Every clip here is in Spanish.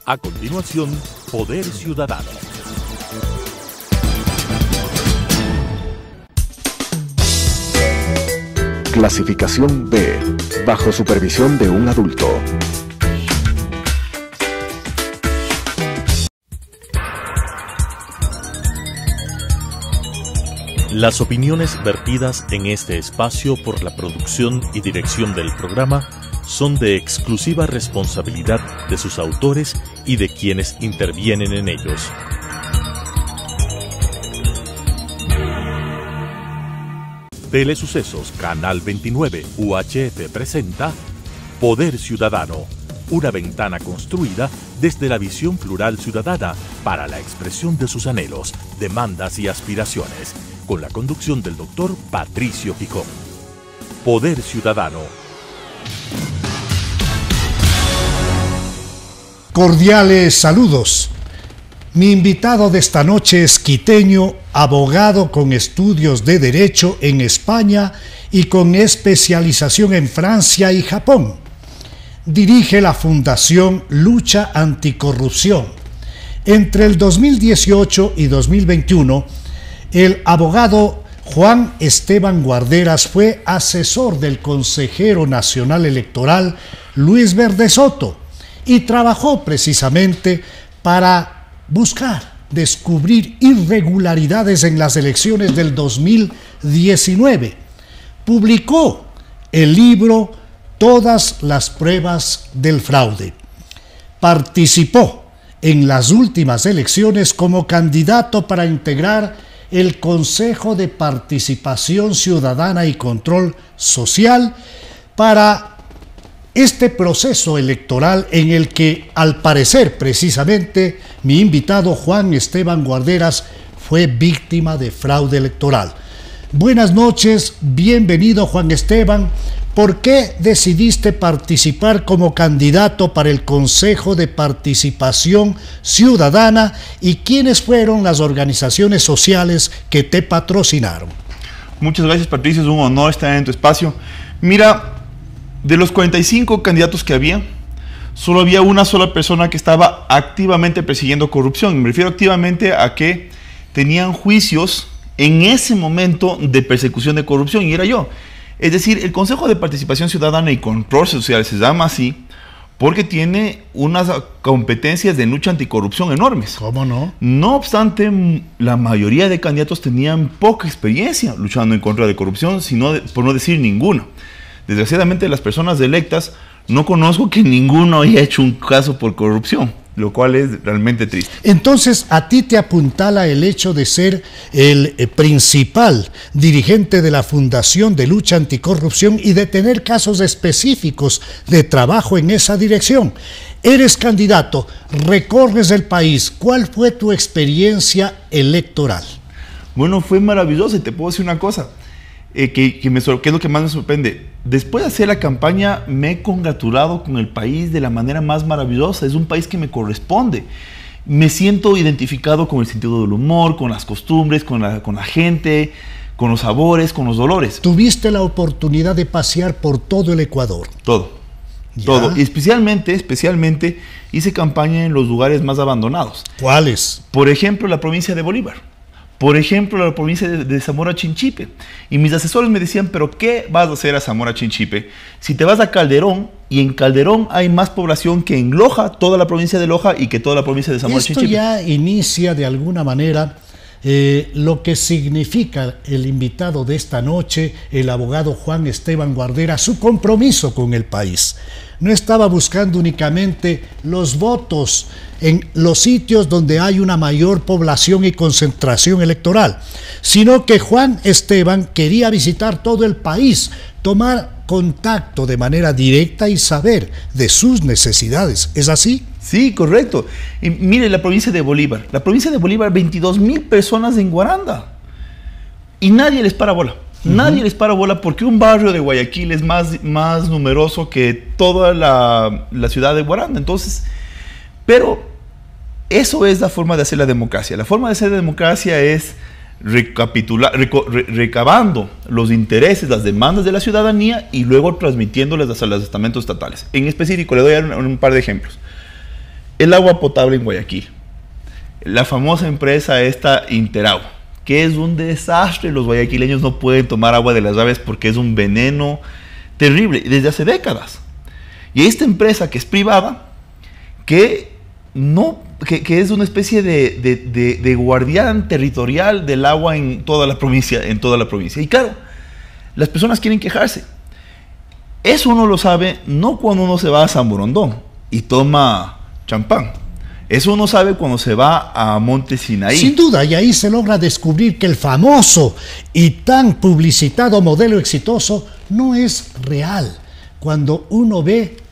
A continuación, Poder Ciudadano. Clasificación B, bajo supervisión de un adulto. Las opiniones vertidas en este espacio por la producción y dirección del programa son de exclusiva responsabilidad de sus autores y de quienes intervienen en ellos. Telesucesos Canal 29 UHF presenta Poder Ciudadano, una ventana construida desde la visión plural ciudadana para la expresión de sus anhelos, demandas y aspiraciones, con la conducción del doctor Patricio Gijón. Poder Ciudadano. Cordiales saludos. Mi invitado de esta noche es quiteño, abogado con estudios de Derecho en España y con especialización en Francia y Japón. Dirige la Fundación Lucha Anticorrupción. Entre el 2018 y 2021, el abogado Juan Esteban Guarderas fue asesor del consejero nacional electoral Luis Verde Soto y trabajó precisamente para buscar descubrir irregularidades en las elecciones del 2019. Publicó el libro Todas las pruebas del fraude. Participó en las últimas elecciones como candidato para integrar el Consejo de Participación Ciudadana y Control Social para este proceso electoral en el que, al parecer, precisamente, mi invitado Juan Esteban Guarderas fue víctima de fraude electoral. Buenas noches, bienvenido Juan Esteban. ¿Por qué decidiste participar como candidato para el Consejo de Participación Ciudadana y quiénes fueron las organizaciones sociales que te patrocinaron? Muchas gracias, Patricio, es un honor estar en tu espacio. Mira, de los 45 candidatos que había, solo había una sola persona que estaba activamente persiguiendo corrupción. Me refiero activamente a que tenían juicios en ese momento de persecución de corrupción, y era yo. Es decir, el Consejo de Participación Ciudadana y Control Social se llama así porque tiene unas competencias de lucha anticorrupción enormes. ¿Cómo no? No obstante, la mayoría de candidatos tenían poca experiencia luchando en contra de corrupción, por no decir ninguna. Desgraciadamente, las personas electas, no conozco que ninguno haya hecho un caso por corrupción, lo cual es realmente triste. Entonces, a ti te apuntala el hecho de ser el principal dirigente de la Fundación de Lucha Anticorrupción y de tener casos específicos de trabajo en esa dirección. Eres candidato, recorres el país. ¿Cuál fue tu experiencia electoral? Bueno, fue maravilloso, y te puedo decir una cosa, que es lo que más me sorprende. Después de hacer la campaña, me he congratulado con el país de la manera más maravillosa. Es un país que me corresponde. Me siento identificado con el sentido del humor, con las costumbres, con la gente, con los sabores, con los dolores. ¿Tuviste la oportunidad de pasear por todo el Ecuador? Todo. Y especialmente hice campaña en los lugares más abandonados. ¿Cuáles? Por ejemplo, la provincia de Bolívar. Por ejemplo, la provincia de Zamora Chinchipe. Y mis asesores me decían, ¿pero qué vas a hacer a Zamora Chinchipe? Si te vas a Calderón, y en Calderón hay más población que en Loja, toda la provincia de Loja, y que toda la provincia de Zamora Chinchipe. Esto ya inicia de alguna manera lo que significa el invitado de esta noche, el abogado Juan Esteban Guarderas, su compromiso con el país. No estaba buscando únicamente los votos en los sitios donde hay una mayor población y concentración electoral, sino que Juan Esteban quería visitar todo el país, tomar contacto de manera directa y saber de sus necesidades. ¿Es así? Sí, correcto. Y mire, la provincia de Bolívar, 22,000 personas en Guaranda, y nadie les para bola. Nadie les para bola porque un barrio de Guayaquil es más numeroso que toda la ciudad de Guaranda. Entonces, pero eso es la forma de hacer la democracia. La forma de hacer la democracia es recabando los intereses, las demandas de la ciudadanía y luego transmitiéndoles a los estamentos estatales. En específico, le doy un par de ejemplos. el agua potable en Guayaquil. La famosa empresa esta Interagua, que es un desastre. Los guayaquileños no pueden tomar agua de las llaves porque es un veneno terrible desde hace décadas. Y esta empresa, que es privada, que es una especie de guardián territorial del agua en toda la provincia. Y claro, las personas quieren quejarse. Eso uno lo sabe no cuando uno se va a San Borondón y toma champán. Eso uno sabe cuando se va a Monte Sinaí. Sin duda, y ahí se logra descubrir que el famoso y tan publicitado modelo exitoso no es real. Cuando uno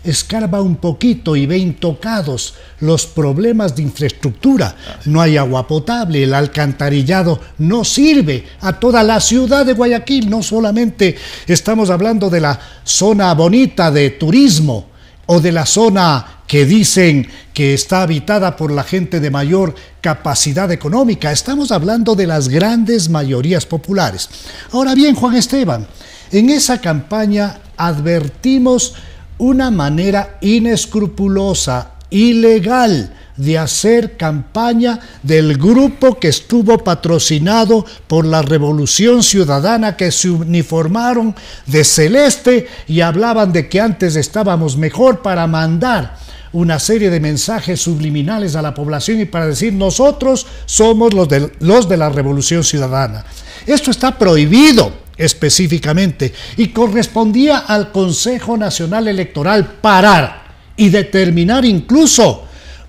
escarba un poquito y ve intocados los problemas de infraestructura. No hay agua potable, el alcantarillado no sirve a toda la ciudad de Guayaquil. No solamente estamos hablando de la zona bonita de turismo o de la zona que dicen que está habitada por la gente de mayor capacidad económica. Estamos hablando de las grandes mayorías populares. Ahora bien, Juan Esteban, en esa campaña advertimos una manera inescrupulosa, ilegal, de hacer campaña del grupo que estuvo patrocinado por la Revolución Ciudadana, que se uniformaron de celeste y hablaban de que antes estábamos mejor, para mandar una serie de mensajes subliminales a la población y para decir: nosotros somos los de la Revolución Ciudadana. Esto está prohibido específicamente y correspondía al Consejo Nacional Electoral parar y determinar incluso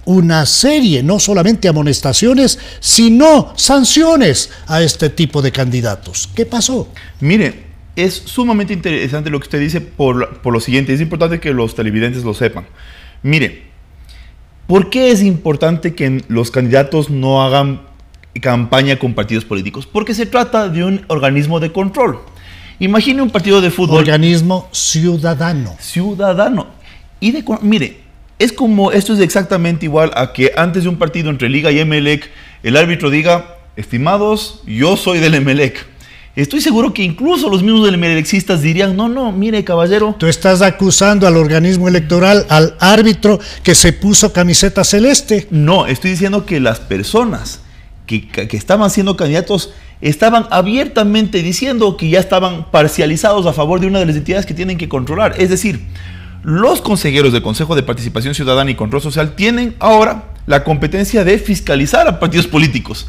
una serie, no solamente amonestaciones, sino sanciones a este tipo de candidatos. ¿Qué pasó? Mire, es sumamente interesante lo que usted dice por lo siguiente. Es importante que los televidentes lo sepan. Mire, ¿por qué es importante que los candidatos no hagan campaña con partidos políticos? Porque se trata de un organismo de control. Imagine un partido de fútbol. Organismo ciudadano. Ciudadano. Mire, esto es exactamente igual a que antes de un partido entre Liga y Emelec, el árbitro diga: estimados, yo soy del Emelec. Estoy seguro que incluso los mismos del emelexistas dirían: no, mire, caballero. Tú estás acusando al organismo electoral, al árbitro que se puso camiseta celeste. No, estoy diciendo que las personas que estaban siendo candidatos estaban abiertamente diciendo que ya estaban parcializados a favor de una de las entidades que tienen que controlar. Es decir, los consejeros del Consejo de Participación Ciudadana y Control Social tienen ahora la competencia de fiscalizar a partidos políticos.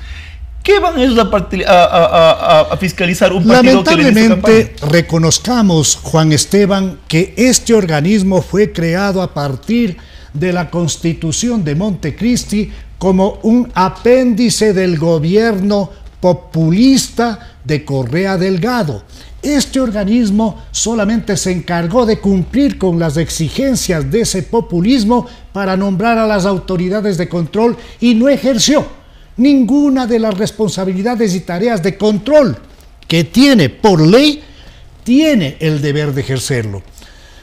¿Qué van ellos a fiscalizar un partido que les hizo campaña? Lamentablemente, reconozcamos, Juan Esteban, que este organismo fue creado a partir de la Constitución de Montecristi como un apéndice del gobierno populista de Correa Delgado. Este organismo solamente se encargó de cumplir con las exigencias de ese populismo para nombrar a las autoridades de control y no ejerció ninguna de las responsabilidades y tareas de control que tiene por ley, tiene el deber de ejercerlo.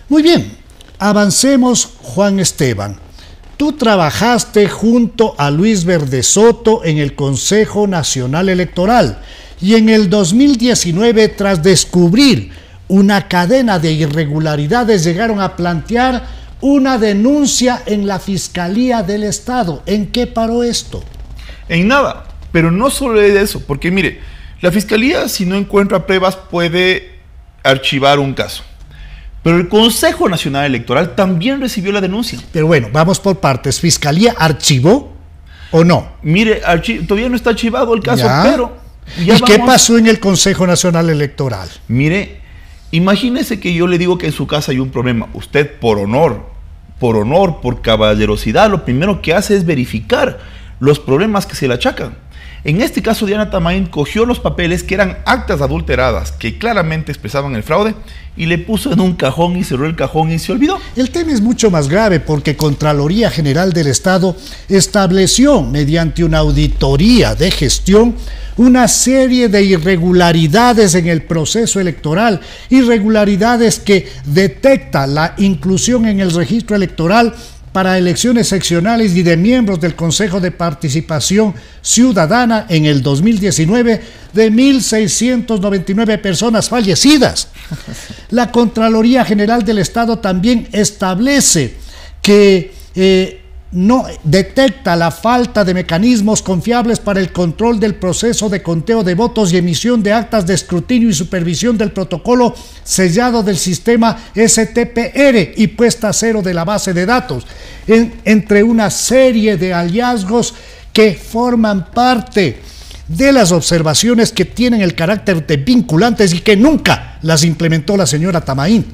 Muy bien, avancemos, Juan Esteban. Tú trabajaste junto a Luis Verde Soto en el Consejo Nacional Electoral y en el 2019, tras descubrir una cadena de irregularidades, llegaron a plantear una denuncia en la Fiscalía del Estado. ¿En qué paró esto? En nada, pero no solo es eso, porque mire, la Fiscalía, si no encuentra pruebas, puede archivar un caso. Pero el Consejo Nacional Electoral también recibió la denuncia. Pero bueno, vamos por partes. ¿Fiscalía archivó o no? Mire, todavía no está archivado el caso, ¿Ya? pero... ¿Y qué pasó en el Consejo Nacional Electoral? Mire, imagínese que yo le digo que en su casa hay un problema. Usted, por honor, por caballerosidad, lo primero que hace es verificar los problemas que se le achacan. En este caso, Diana Tamain cogió los papeles que eran actas adulteradas, que claramente expresaban el fraude, y le puso en un cajón y cerró el cajón y se olvidó. El tema es mucho más grave porque Contraloría General del Estado estableció, mediante una auditoría de gestión, una serie de irregularidades en el proceso electoral, irregularidades que detecta la inclusión en el registro electoral para elecciones seccionales y de miembros del Consejo de Participación Ciudadana en el 2019 de 1.699 personas fallecidas. La Contraloría General del Estado también establece que no detecta la falta de mecanismos confiables para el control del proceso de conteo de votos y emisión de actas de escrutinio y supervisión del protocolo sellado del sistema STPR y puesta a cero de la base de datos, entre una serie de hallazgos que forman parte de las observaciones que tienen el carácter de vinculantes y que nunca las implementó la señora Tamaín.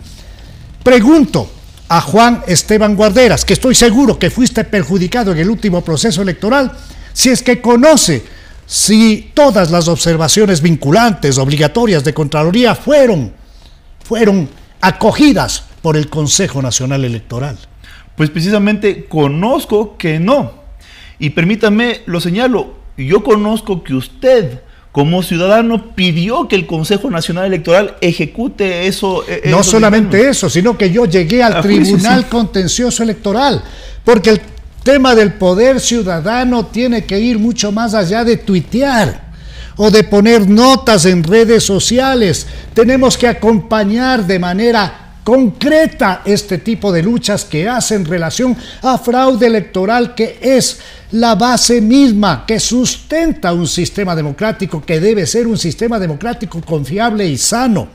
Pregunto a Juan Esteban Guarderas, que estoy seguro que fuiste perjudicado en el último proceso electoral, si es que conoce si todas las observaciones vinculantes, obligatorias de Contraloría fueron acogidas por el Consejo Nacional Electoral. Pues precisamente conozco que no. Y permítame, lo señalo, yo conozco que usted, como ciudadano, pidió que el Consejo Nacional Electoral ejecute eso. No solamente eso, sino que yo llegué al Tribunal Contencioso Electoral, porque el tema del poder ciudadano tiene que ir mucho más allá de tuitear o de poner notas en redes sociales. Tenemos que acompañar de manera concreta este tipo de luchas que hacen relación a fraude electoral, que es la base misma que sustenta un sistema democrático, que debe ser un sistema democrático confiable y sano.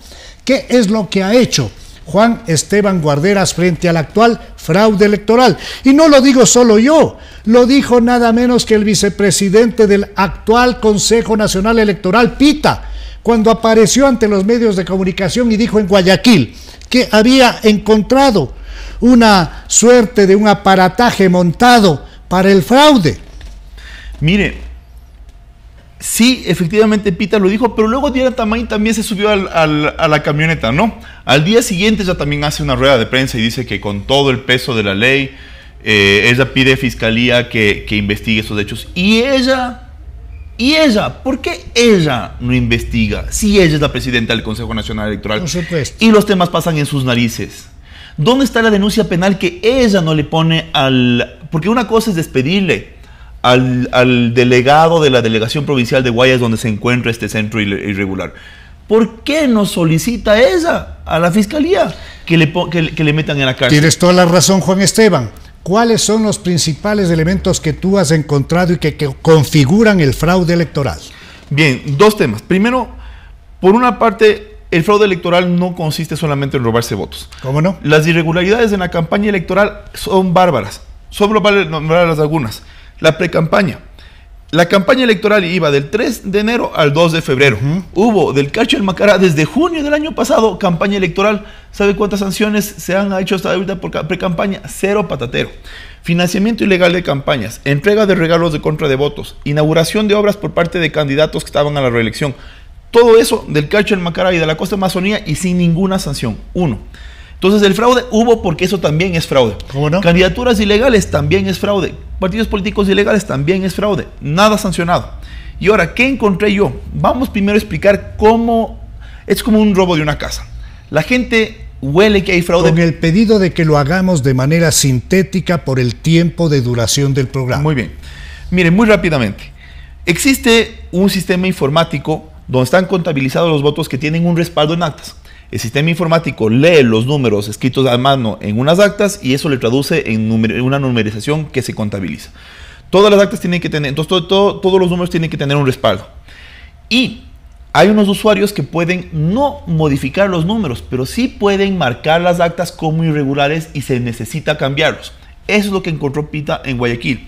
¿Qué es lo que ha hecho Juan Esteban Guarderas frente al actual fraude electoral? Y no lo digo solo yo, lo dijo nada menos que el vicepresidente del actual Consejo Nacional Electoral, Pita, cuando apareció ante los medios de comunicación y dijo en Guayaquil que había encontrado una suerte de un aparataje montado para el fraude. Mire, sí, efectivamente Pita lo dijo, pero luego Diana Tamaín también se subió a la camioneta, ¿no? Al día siguiente ella también hace una rueda de prensa y dice que con todo el peso de la ley, ella pide a Fiscalía que investigue esos hechos. Y ella, ¿por qué ella no investiga? Si ella es la presidenta del Consejo Nacional Electoral. Por supuesto. Y los temas pasan en sus narices. ¿Dónde está la denuncia penal que ella no le pone porque una cosa es despedirle al delegado de la Delegación Provincial de Guayas donde se encuentra este centro irregular? ¿Por qué no solicita ella a la Fiscalía que le metan en la cárcel? Tienes toda la razón, Juan Esteban. ¿Cuáles son los principales elementos que tú has encontrado y que configuran el fraude electoral? Bien, dos temas. Primero, por una parte, el fraude electoral no consiste solamente en robarse votos. ¿Cómo no? Las irregularidades en la campaña electoral son bárbaras. Solo vale nombrar algunas. La precampaña. La campaña electoral iba del 3 de enero al 2 de febrero. Hubo del Cacho del Macará desde junio del año pasado campaña electoral. ¿Sabe cuántas sanciones se han hecho hasta ahorita por precampaña? Cero patatero. Financiamiento ilegal de campañas, entrega de regalos de compra de votos, inauguración de obras por parte de candidatos que estaban a la reelección. Todo eso del Cacho del Macará y de la Costa Amazonía y sin ninguna sanción. Uno. Entonces el fraude hubo porque eso también es fraude. ¿Cómo no? Candidaturas ilegales también es fraude. Partidos políticos ilegales también es fraude. Nada sancionado. Y ahora, ¿qué encontré yo? Vamos primero a explicar cómo es como un robo de una casa. La gente huele que hay fraude. Con el pedido de que lo hagamos de manera sintética por el tiempo de duración del programa. Muy bien. Miren, muy rápidamente. Existe un sistema informático donde están contabilizados los votos que tienen un respaldo en actas. El sistema informático lee los números escritos a mano en unas actas y eso le traduce en una numerización que se contabiliza. Todas las actas tienen que tener, entonces todos los números tienen que tener un respaldo. Y hay unos usuarios que pueden no modificar los números, pero sí pueden marcar las actas como irregulares y se necesita cambiarlos. Eso es lo que encontró Pita en Guayaquil.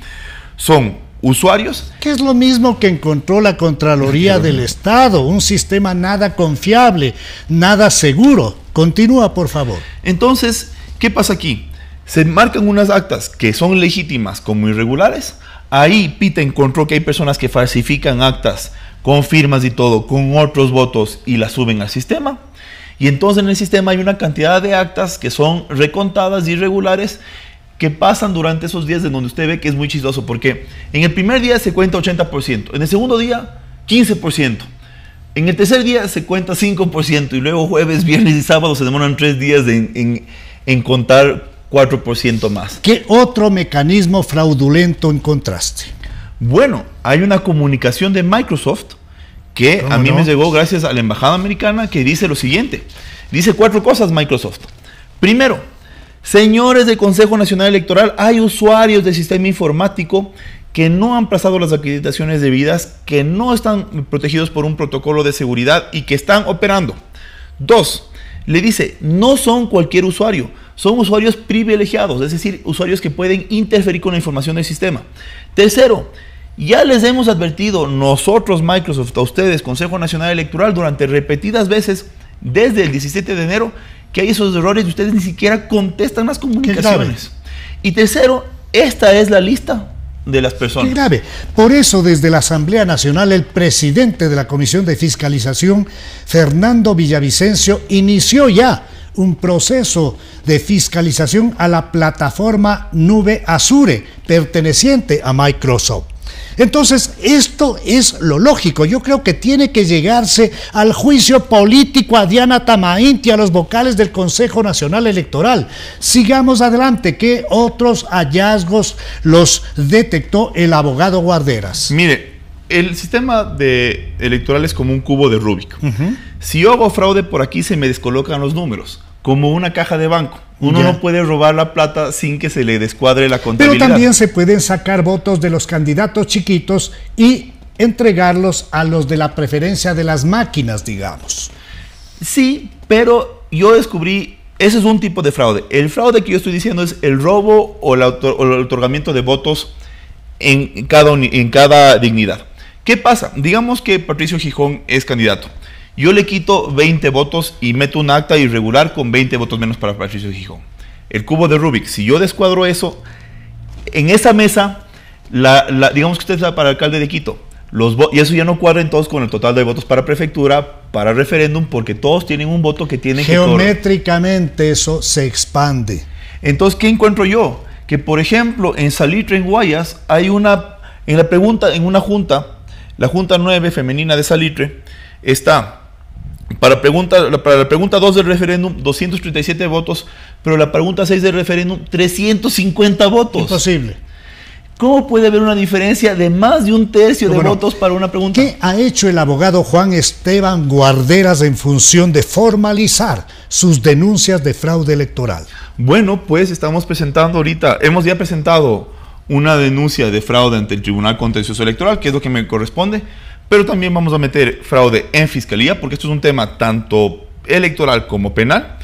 Son usuarios. Que es lo mismo que encontró la Contraloría del Estado, un sistema nada confiable, nada seguro. Continúa, por favor. Entonces, ¿qué pasa aquí? Se marcan unas actas que son legítimas como irregulares. Ahí Pita encontró que hay personas que falsifican actas con firmas y todo, con otros votos y las suben al sistema. Y entonces en el sistema hay una cantidad de actas que son recontadas, irregulares, que pasan durante esos días en donde usted ve que es muy chistoso, porque en el primer día se cuenta 80%, en el segundo día 15%, en el tercer día se cuenta 5% y luego jueves, viernes y sábado se demoran 3 días en contar 4% más. ¿Qué otro mecanismo fraudulento encontraste? Bueno, hay una comunicación de Microsoft que a mí me llegó gracias a la Embajada Americana que dice lo siguiente. Dice 4 cosas Microsoft. Primero, Señores del Consejo Nacional Electoral, hay usuarios del sistema informático que no han pasado las acreditaciones debidas, que no están protegidos por un protocolo de seguridad y que están operando. 2. Le dice, no son cualquier usuario, son usuarios privilegiados, es decir, usuarios que pueden interferir con la información del sistema. 3. Ya les hemos advertido nosotros, Microsoft, a ustedes, Consejo Nacional Electoral, durante repetidas veces, desde el 17 de enero, que hay esos errores y ustedes ni siquiera contestan las comunicaciones. Y 3, esta es la lista de las personas. Qué grave. Por eso, desde la Asamblea Nacional, el presidente de la Comisión de Fiscalización, Fernando Villavicencio, inició ya un proceso de fiscalización a la plataforma Nube Azure, perteneciente a Microsoft. Entonces, esto es lo lógico. Yo creo que tiene que llegarse al juicio político a Diana Tamainti, a los vocales del Consejo Nacional Electoral. Sigamos adelante. ¿Qué otros hallazgos los detectó el abogado Guarderas? Mire, el sistema electoral es como un cubo de Rubik. Si yo hago fraude por aquí, se me descolocan los números, como una caja de banco. Uno no puede robar la plata sin que se le descuadre la contabilidad. Pero también se pueden sacar votos de los candidatos chiquitos y entregarlos a los de la preferencia de las máquinas, digamos. Sí, pero yo descubrí, ese es un tipo de fraude. El fraude que yo estoy diciendo es el robo o el otorgamiento de votos en cada dignidad. ¿Qué pasa? Digamos que Patricio Gijón es candidato. Yo le quito 20 votos y meto un acta irregular con 20 votos menos para Patricio Gijón. El cubo de Rubik, si yo descuadro eso, en esa mesa, digamos que usted está para alcalde de Quito, y eso ya no cuadra entonces con el total de votos para prefectura, para referéndum, porque todos tienen un voto que tienen geométricamente eso se expande. Entonces, ¿qué encuentro yo? Que, por ejemplo, en Salitre, en Guayas, hay en una junta, la Junta 9 femenina de Salitre, está... Para la pregunta 2 del referéndum, 237 votos, pero la pregunta 6 del referéndum, 350 votos. Imposible. ¿Cómo puede haber una diferencia de más de un tercio de votos para una pregunta? ¿Qué ha hecho el abogado Juan Esteban Guarderas en función de formalizar sus denuncias de fraude electoral? Bueno, pues estamos presentando ahorita, hemos ya presentado una denuncia de fraude ante el Tribunal Contencioso Electoral, que es lo que me corresponde. Pero también vamos a meter fraude en fiscalía, porque esto es un tema tanto electoral como penal.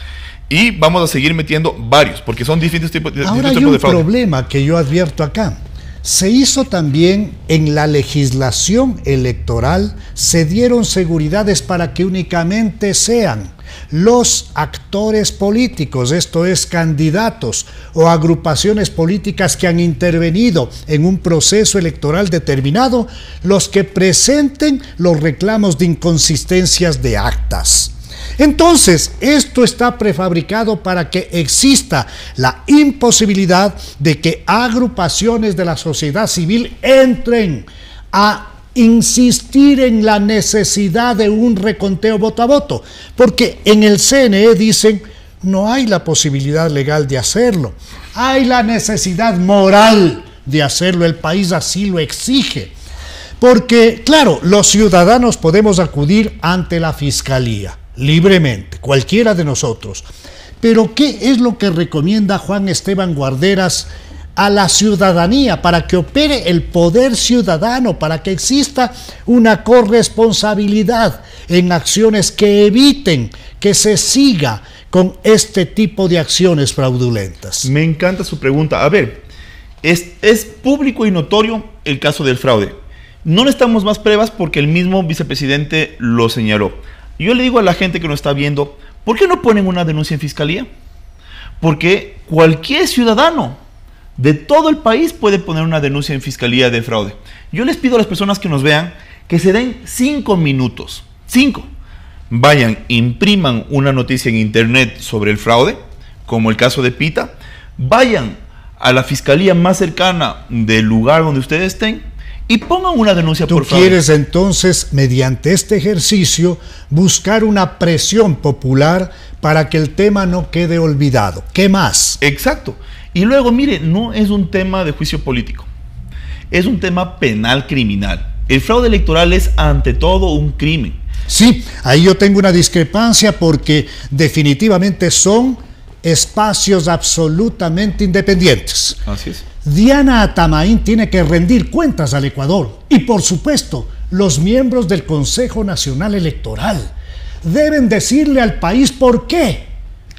Y vamos a seguir metiendo varios, porque son distintos tipos de fraude. Ahora hay un problema que yo advierto acá. Se hizo también en la legislación electoral, se dieron seguridades para que únicamente sean los actores políticos, esto es, candidatos o agrupaciones políticas que han intervenido en un proceso electoral determinado, los que presenten los reclamos de inconsistencias de actas. Entonces, esto está prefabricado para que exista la imposibilidad de que agrupaciones de la sociedad civil entren a insistir en la necesidad de un reconteo voto a voto, porque en el CNE dicen no hay la posibilidad legal de hacerlo, hay la necesidad moral de hacerlo, el país así lo exige, porque claro, los ciudadanos podemos acudir ante la fiscalía libremente, cualquiera de nosotros, pero ¿qué es lo que recomienda Juan Esteban Guarderas a la ciudadanía para que opere el poder ciudadano, para que exista una corresponsabilidad en acciones que eviten que se siga con este tipo de acciones fraudulentas? Me encanta su pregunta. A ver, es público y notorio el caso del fraude. No necesitamos más pruebas porque el mismo vicepresidente lo señaló. Yo le digo a la gente que nos está viendo, ¿por qué no ponen una denuncia en fiscalía? Porque cualquier ciudadano de todo el país puede poner una denuncia en fiscalía de fraude. Yo les pido a las personas que nos vean que se den 5 minutos. 5. Vayan, impriman una noticia en internet sobre el fraude, como el caso de Pita. Vayan a la fiscalía más cercana del lugar donde ustedes estén y pongan una denuncia por fraude. ¿Tú quieres entonces, mediante este ejercicio, buscar una presión popular para que el tema no quede olvidado? ¿Qué más? Exacto. Y luego, mire, no es un tema de juicio político, es un tema penal criminal. El fraude electoral es ante todo un crimen. Sí, ahí yo tengo una discrepancia porque definitivamente son espacios absolutamente independientes. Así es. Diana Atamaín tiene que rendir cuentas al Ecuador y, por supuesto, los miembros del Consejo Nacional Electoral deben decirle al país por qué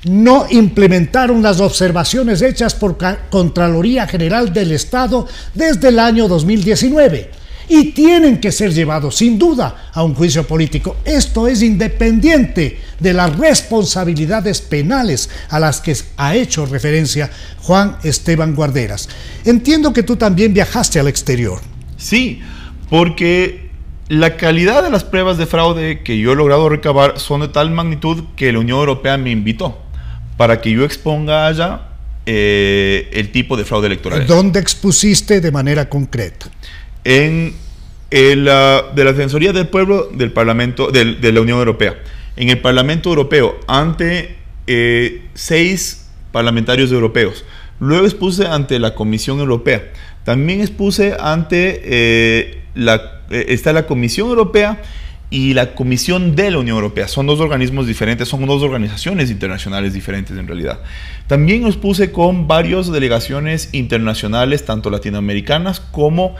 no implementaron las observaciones hechas por Contraloría General del Estado desde el año 2019 y tienen que ser llevados sin duda a un juicio político. Esto es independiente de las responsabilidades penales a las que ha hecho referencia Juan Esteban Guarderas. Entiendo que tú también viajaste al exterior. Sí, porque la calidad de las pruebas de fraude que yo he logrado recabar son de tal magnitud que la Unión Europea me invitó para que yo exponga allá el tipo de fraude electoral. ¿Dónde expusiste de manera concreta? De la Defensoría del Pueblo del Parlamento de la Unión Europea. En el Parlamento Europeo, ante 6 parlamentarios europeos. Luego expuse ante la Comisión Europea. También expuse ante está la Comisión Europea y la Comisión de la Unión Europea. Son 2 organismos diferentes, son 2 organizaciones internacionales diferentes en realidad. También expuse con varias delegaciones internacionales, tanto latinoamericanas como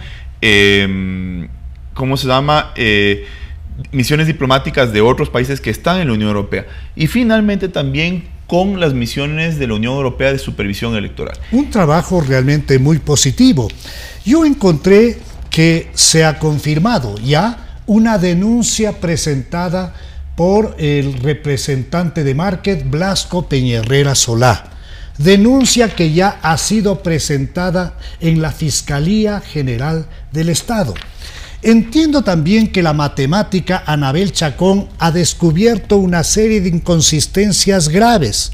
misiones diplomáticas de otros países que están en la Unión Europea. Y finalmente también con las misiones de la Unión Europea de supervisión electoral. Un trabajo realmente muy positivo. Yo encontré que se ha confirmado ya una denuncia presentada por el representante de Market, Blasco Peñerrera Solá. Denuncia que ya ha sido presentada en la Fiscalía General del Estado. Entiendo también que la matemática Anabel Chacón ha descubierto una serie de inconsistencias graves.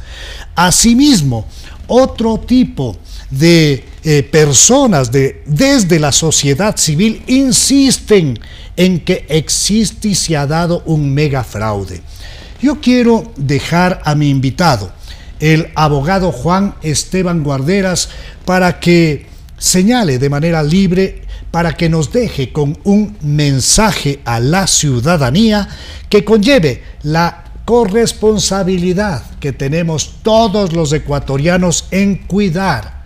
Asimismo, otro tipo de personas desde la sociedad civil insisten en que existe y se ha dado un mega fraude. Yo quiero dejar a mi invitado, el abogado Juan Esteban Guarderas, para que señale de manera libre, para que nos deje con un mensaje a la ciudadanía que conlleve la corresponsabilidad que tenemos todos los ecuatorianos en cuidar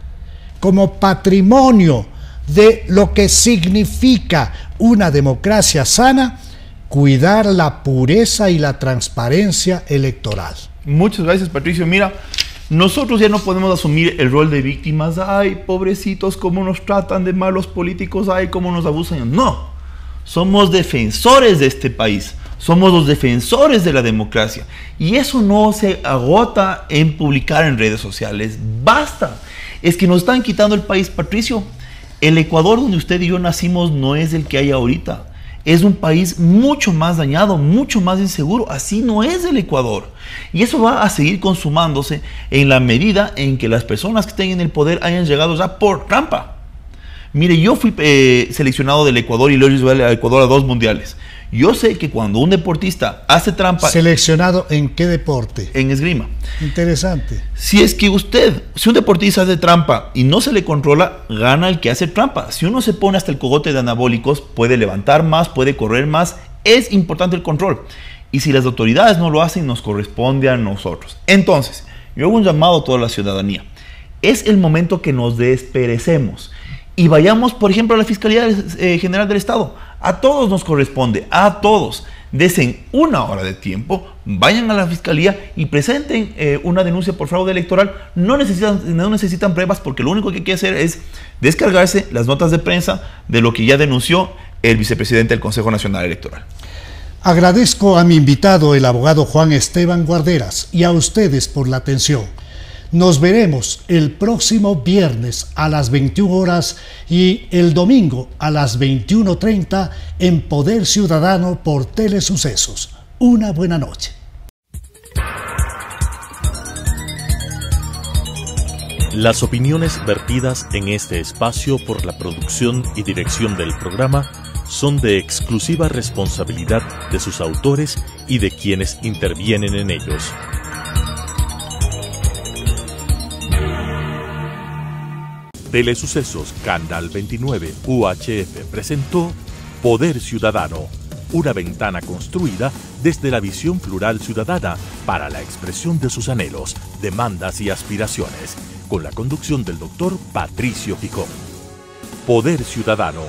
como patrimonio de lo que significa una democracia sana, cuidar la pureza y la transparencia electoral. Muchas gracias, Patricio. Mira, nosotros ya no podemos asumir el rol de víctimas. Ay, pobrecitos, cómo nos tratan de mal los políticos, ay, cómo nos abusan. No, somos defensores de este país. Somos los defensores de la democracia. Y eso no se agota en publicar en redes sociales. Basta. Es que nos están quitando el país, Patricio. El Ecuador donde usted y yo nacimos no es el que hay ahorita. Es un país mucho más dañado, mucho más inseguro. Así no es el Ecuador. Y eso va a seguir consumándose en la medida en que las personas que estén en el poder hayan llegado ya por trampa. Mire, yo fui seleccionado del Ecuador y luego llevé al Ecuador a 2 mundiales. Yo sé que cuando un deportista hace trampa... ¿Seleccionado en qué deporte? En esgrima. Interesante. Si es que si un deportista hace trampa y no se le controla, gana el que hace trampa. Si uno se pone hasta el cogote de anabólicos, puede levantar más, puede correr más. Es importante el control. Y si las autoridades no lo hacen, nos corresponde a nosotros. Entonces, yo hago un llamado a toda la ciudadanía. Es el momento que nos desperecemos y vayamos, por ejemplo, a la Fiscalía General del Estado. A todos nos corresponde, a todos. Desen 1 hora de tiempo, vayan a la Fiscalía y presenten una denuncia por fraude electoral. No necesitan pruebas, porque lo único que hay que hacer es descargarse las notas de prensa de lo que ya denunció el vicepresidente del Consejo Nacional Electoral. Agradezco a mi invitado, el abogado Juan Esteban Guarderas, y a ustedes por la atención. Nos veremos el próximo viernes a las 21 horas y el domingo a las 21:30 en Poder Ciudadano por Telesucesos. Una buena noche. Las opiniones vertidas en este espacio por la producción y dirección del programa son de exclusiva responsabilidad de sus autores y de quienes intervienen en ellos. Telesucesos Canal 29 UHF presentó Poder Ciudadano, una ventana construida desde la visión plural ciudadana para la expresión de sus anhelos, demandas y aspiraciones, con la conducción del doctor Patricio Picón. Poder Ciudadano,